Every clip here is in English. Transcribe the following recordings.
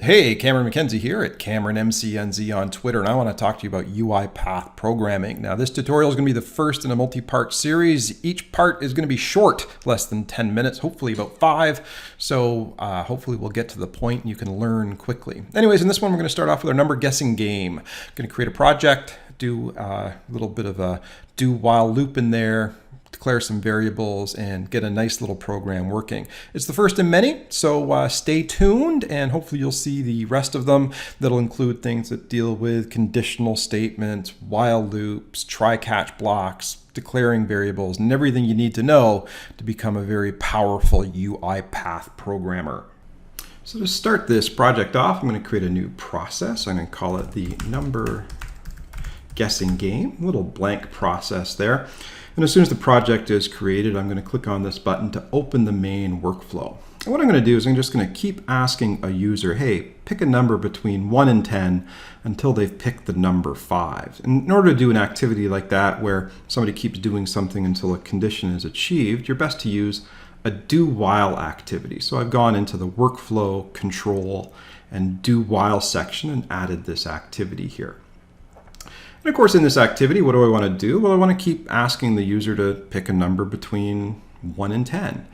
Hey, Cameron McKenzie here at CameronMCNZ on Twitter, and I want to talk to you about UiPath programming. Now, this tutorial is going to be the first in a multi-part series. Each part is going to be short, less than 10 minutes, hopefully about 5. So hopefully we'll get to the point and you can learn quickly. Anyways, in this one, we're going to start off with our number guessing game. Going to create a project, do a little bit of a do while loop in there, declare some variables, and get a nice little program working. It's the first in many, so stay tuned, and hopefully you'll see the rest of them that'll include things that deal with conditional statements, while loops, try-catch blocks, declaring variables, and everything you need to know to become a very powerful UiPath programmer. So to start this project off, I'm going to create a new process. I'm going to call it the number guessing game, a little blank process there. And as soon as the project is created, I'm going to click on this button to open the main workflow. And what I'm going to do is I'm just going to keep asking a user, hey, pick a number between 1 and 10 until they've picked the number 5. And in order to do an activity like that where somebody keeps doing something until a condition is achieved, you're best to use a do while activity. So I've gone into the workflow control and do while section and added this activity here. And of course, in this activity, what do I want to do? Well, I want to keep asking the user to pick a number between 1 and 10.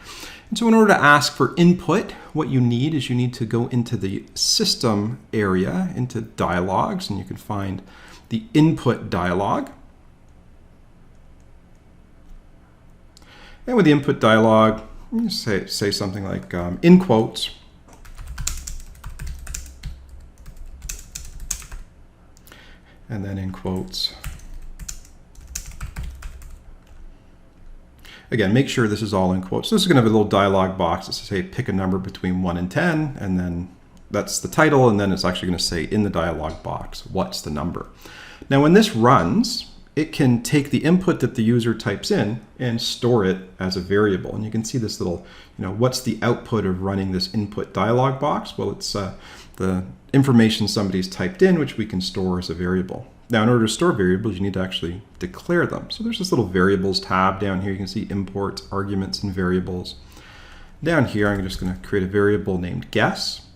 And so in order to ask for input, what you need is you need to go into the system area, into dialogs, and you can find the input dialog. And with the input dialog, you say something like in quotes, and then in quotes. Again, make sure this is all in quotes. So this is going to have a little dialog box that says, hey, pick a number between 1 and 10, and then that's the title, and then it's actually going to say in the dialog box, what's the number. Now when this runs, it can take the input that the user types in and store it as a variable. And you can see this little, what's the output of running this input dialog box? Well, it's the information somebody's typed in, which we can store as a variable. Now, in order to store variables, you need to actually declare them. So there's this little variables tab down here. You can see import, arguments, and variables. Down here, I'm just going to create a variable named guess.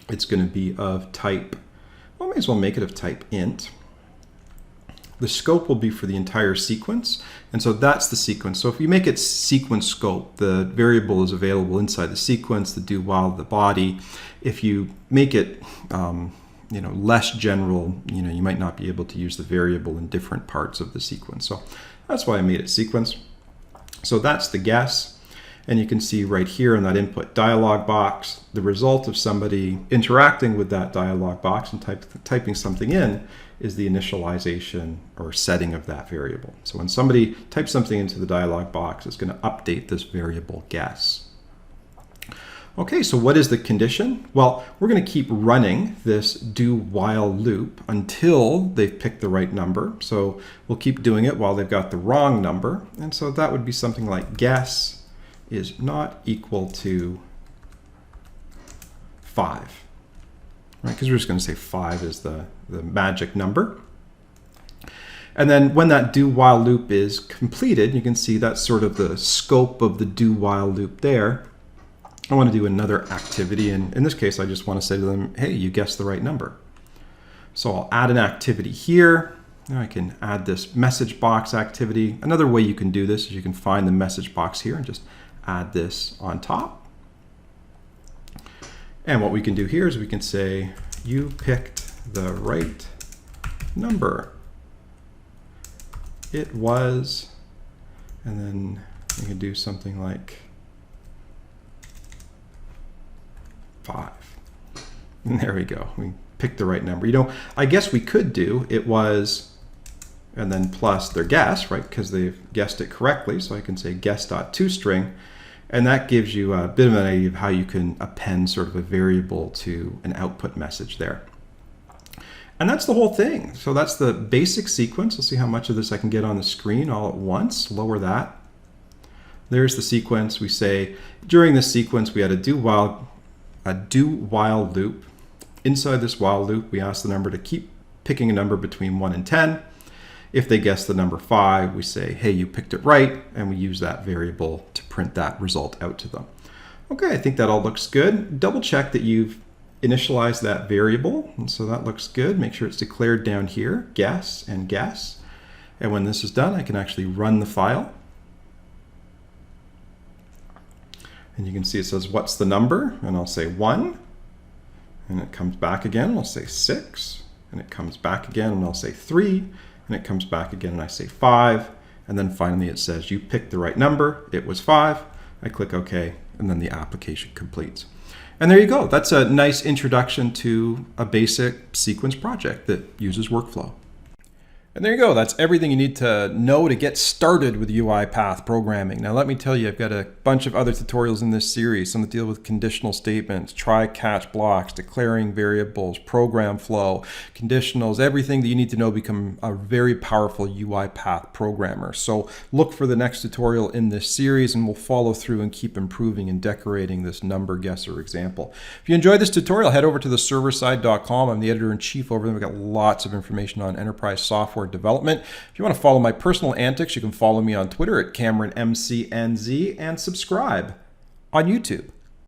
It's going to be of type, well, I may as well make it of type int. The scope will be for the entire sequence, and so that's the sequence. So if you make it sequence scope, the variable is available inside the sequence, the do while, the body. If you make it less general, you might not be able to use the variable in different parts of the sequence. So that's why I made it sequence. So that's the guess, and you can see right here in that input dialog box, the result of somebody interacting with that dialog box and typing something in is the initialization or setting of that variable. So when somebody types something into the dialog box, it's going to update this variable guess. Okay, so what is the condition? Well, we're going to keep running this do while loop until they've picked the right number. So we'll keep doing it while they've got the wrong number. And so that would be something like guess is not equal to 5. Right, because we're just going to say 5 is the magic number. And then when that do while loop is completed, you can see that's sort of the scope of the do while loop there. I want to do another activity, and in this case, I just want to say to them, hey, you guessed the right number. So I'll add an activity here. Now I can add this message box activity. Another way you can do this is you can find the message box here and just add this on top. And what we can do here is we can say, you picked the right number. It was, and then we can do something like 5. And there we go. We picked the right number. I guess we could do it was, and then plus their guess, right? Because they've guessed it correctly. So I can say guess.toString. And that gives you a bit of an idea of how you can append sort of a variable to an output message there. And that's the whole thing. So that's the basic sequence. Let's see how much of this I can get on the screen all at once. Lower that. There's the sequence. We say during this sequence we had a do while loop. Inside this while loop, we ask the number to keep picking a number between 1 and 10. If they guess the number 5, we say, hey, you picked it right, and we use that variable to print that result out to them. Okay, I think that all looks good. Double check that you've initialize that variable. And so that looks good. Make sure it's declared down here, guess and guess. And when this is done, I can actually run the file. And you can see it says, what's the number? And I'll say 1. And it comes back again. I'll say 6. And it comes back again. And I'll say 3. And it comes back again. And I say 5. And then finally it says, you picked the right number. It was 5. I click OK. And then the application completes. And there you go. That's a nice introduction to a basic sequence project that uses workflow. And there you go. That's everything you need to know to get started with UiPath programming. Now, let me tell you, I've got a bunch of other tutorials in this series, some that deal with conditional statements, try-catch blocks, declaring variables, program flow, conditionals, everything that you need to know to become a very powerful UiPath programmer. So look for the next tutorial in this series, and we'll follow through and keep improving and decorating this number guesser example. If you enjoyed this tutorial, head over to theserverside.com. I'm the editor-in-chief over there. We've got lots of information on enterprise software development. If you want to follow my personal antics, you can follow me on Twitter at CameronMCNZ and subscribe on YouTube.